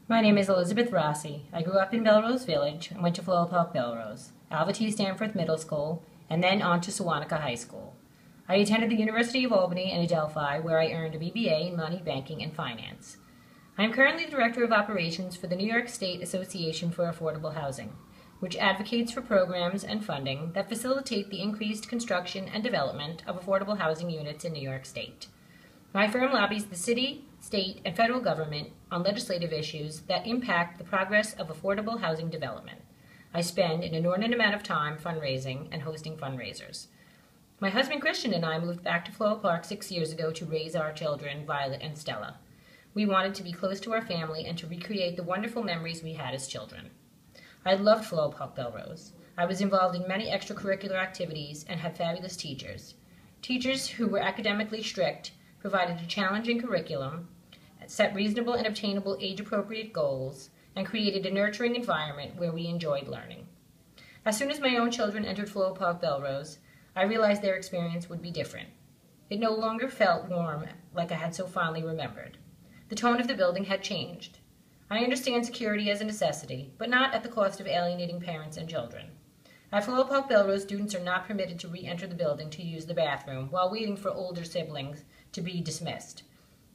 My name is Elizabeth Rossi. I grew up in Belrose Village and went to Floral Park Belrose, Alva T. Stanford Middle School, and then on to Sewanaka High School. I attended the University of Albany in Adelphi, where I earned a BBA in Money, Banking, and Finance. I am currently the Director of Operations for the New York State Association for Affordable Housing, which advocates for programs and funding that facilitate the increased construction and development of affordable housing units in New York State. My firm lobbies the city, state, and federal government on legislative issues that impact the progress of affordable housing development. I spend an inordinate amount of time fundraising and hosting fundraisers. My husband Christian and I moved back to Floral Park 6 years ago to raise our children, Violet and Stella. We wanted to be close to our family and to recreate the wonderful memories we had as children. I loved Floral Park Belrose. I was involved in many extracurricular activities and had fabulous teachers. Teachers who were academically strict, provided a challenging curriculum, set reasonable and obtainable age-appropriate goals, and created a nurturing environment where we enjoyed learning. As soon as my own children entered Floral Park Belrose, I realized their experience would be different. It no longer felt warm like I had so fondly remembered. The tone of the building had changed. I understand security as a necessity, but not at the cost of alienating parents and children. At Floral Park Belrose, students are not permitted to re-enter the building to use the bathroom while waiting for older siblings to be dismissed.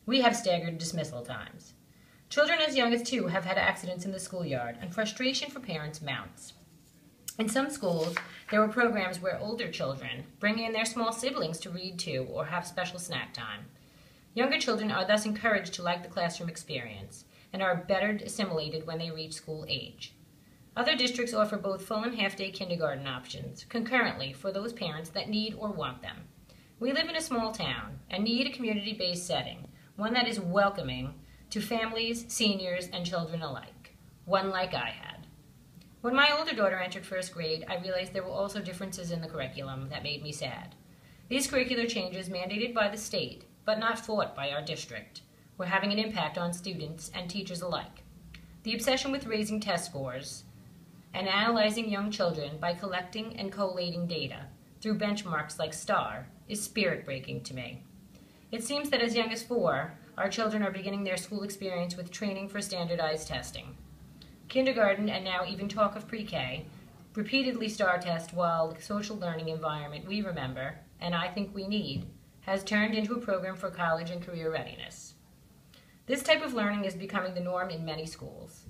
We have staggered dismissal times. Children as young as 2 have had accidents in the schoolyard, and frustration for parents mounts. In some schools, there were programs where older children bring in their small siblings to read to or have special snack time. Younger children are thus encouraged to like the classroom experience and are better assimilated when they reach school age. Other districts offer both full and half-day kindergarten options concurrently for those parents that need or want them. We live in a small town and need a community-based setting, one that is welcoming to families, seniors, and children alike, one like I had. When my older daughter entered first grade, I realized there were also differences in the curriculum that made me sad. These curricular changes, mandated by the state, but not fought by our district, were having an impact on students and teachers alike. The obsession with raising test scores and analyzing young children by collecting and collating data through benchmarks like STAR is spirit-breaking to me. It seems that as young as 4, our children are beginning their school experience with training for standardized testing. Kindergarten, and now even talk of pre-K, repeatedly STAR test while the social learning environment we remember, and I think we need, has turned into a program for college and career readiness. This type of learning is becoming the norm in many schools.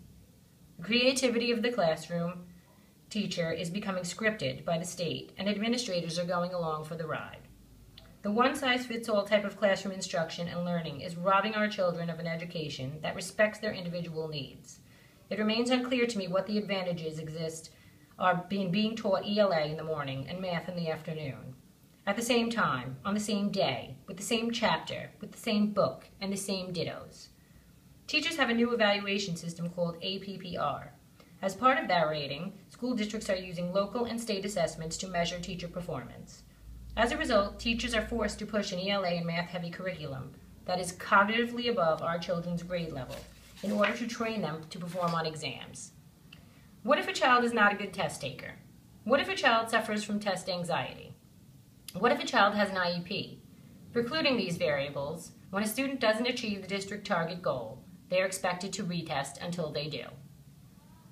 The creativity of the classroom teacher is becoming scripted by the state, and administrators are going along for the ride. The one-size-fits-all type of classroom instruction and learning is robbing our children of an education that respects their individual needs. It remains unclear to me what the advantages exist are being taught ELA in the morning and math in the afternoon. At the same time, on the same day, with the same chapter, with the same book, and the same dittos. Teachers have a new evaluation system called APPR. As part of that rating, school districts are using local and state assessments to measure teacher performance. As a result, teachers are forced to push an ELA and math-heavy curriculum that is cognitively above our children's grade level in order to train them to perform on exams. What if a child is not a good test taker? What if a child suffers from test anxiety? What if a child has an IEP? Precluding these variables, when a student doesn't achieve the district target goal, they are expected to retest until they do.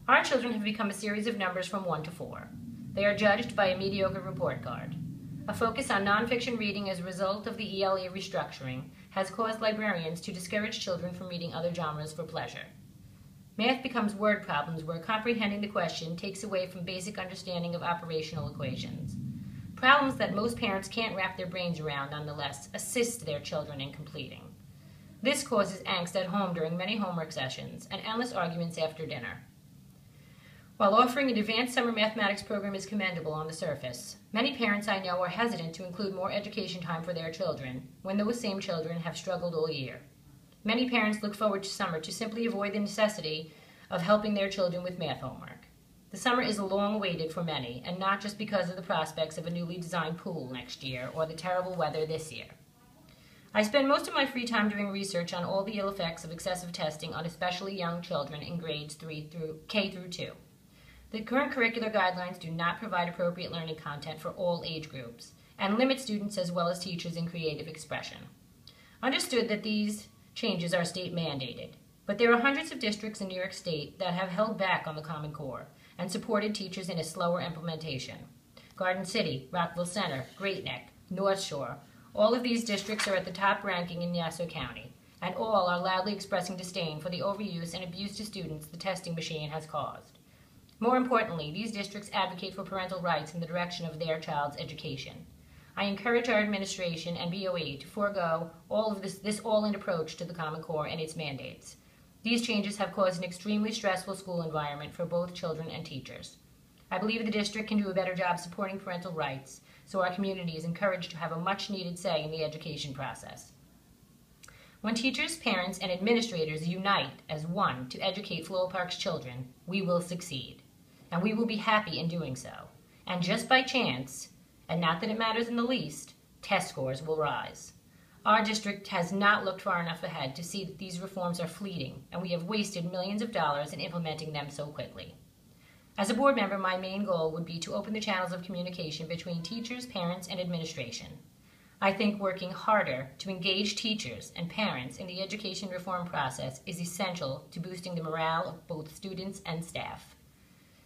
Our children have become a series of numbers from 1 to 4. They are judged by a mediocre report card. A focus on nonfiction reading as a result of the ELA restructuring has caused librarians to discourage children from reading other genres for pleasure. Math becomes word problems where comprehending the question takes away from basic understanding of operational equations. Problems that most parents can't wrap their brains around nonetheless assist their children in completing. This causes angst at home during many homework sessions and endless arguments after dinner. While offering an advanced summer mathematics program is commendable on the surface, many parents I know are hesitant to include more education time for their children when those same children have struggled all year. Many parents look forward to summer to simply avoid the necessity of helping their children with math homework. The summer is long awaited for many, and not just because of the prospects of a newly designed pool next year or the terrible weather this year. I spend most of my free time doing research on all the ill effects of excessive testing on especially young children in grades K through 2. The current curricular guidelines do not provide appropriate learning content for all age groups and limit students as well as teachers in creative expression. Understood that these changes are state mandated, But there are hundreds of districts in New York State that have held back on the Common Core and supported teachers in a slower implementation. Garden City, Rockville Center, Great Neck, North Shore, all of these districts are at the top ranking in Nassau County, and all are loudly expressing disdain for the overuse and abuse to students the testing machine has caused. More importantly, these districts advocate for parental rights in the direction of their child's education. I encourage our administration and BOE to forego all of this all-in approach to the Common Core and its mandates. These changes have caused an extremely stressful school environment for both children and teachers. I believe the district can do a better job supporting parental rights, so our community is encouraged to have a much-needed say in the education process. When teachers, parents, and administrators unite as one to educate Floral Park's children, we will succeed. And we will be happy in doing so. And just by chance, and not that it matters in the least, test scores will rise. Our district has not looked far enough ahead to see that these reforms are fleeting, and we have wasted millions of dollars in implementing them so quickly. As a board member, my main goal would be to open the channels of communication between teachers, parents, and administration. I think working harder to engage teachers and parents in the education reform process is essential to boosting the morale of both students and staff.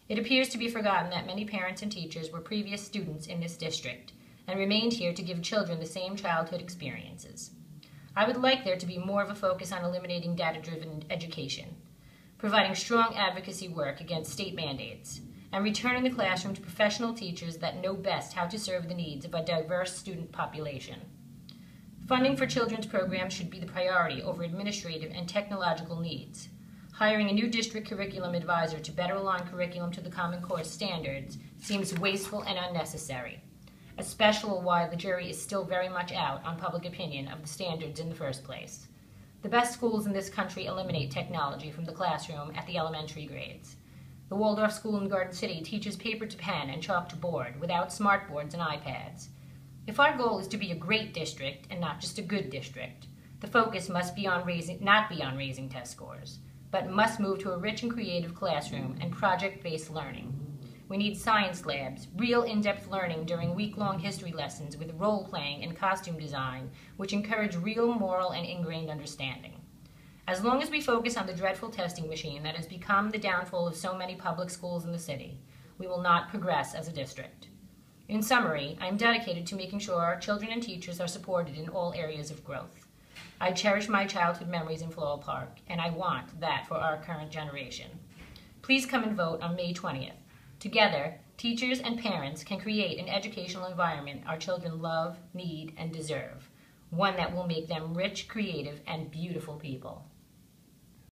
It appears to be forgotten that many parents and teachers were previous students in this district and remained here to give children the same childhood experiences. I would like there to be more of a focus on eliminating data-driven education, providing strong advocacy work against state mandates, and returning the classroom to professional teachers that know best how to serve the needs of a diverse student population. Funding for children's programs should be the priority over administrative and technological needs. Hiring a new district curriculum advisor to better align curriculum to the Common Core standards seems wasteful and unnecessary, especially while the jury is still very much out on public opinion of the standards in the first place. The best schools in this country eliminate technology from the classroom at the elementary grades. The Waldorf School in Garden City teaches paper to pen and chalk to board without smartboards and iPads. If our goal is to be a great district and not just a good district, the focus must be on not be on raising test scores, but must move to a rich and creative classroom and project-based learning. We need science labs, real in-depth learning during week-long history lessons with role-playing and costume design, which encourage real moral and ingrained understanding. As long as we focus on the dreadful testing machine that has become the downfall of so many public schools in the city, we will not progress as a district. In summary, I am dedicated to making sure our children and teachers are supported in all areas of growth. I cherish my childhood memories in Floral Park, and I want that for our current generation. Please come and vote on May 20th. Together, teachers and parents can create an educational environment our children love, need, and deserve, one that will make them rich, creative, and beautiful people.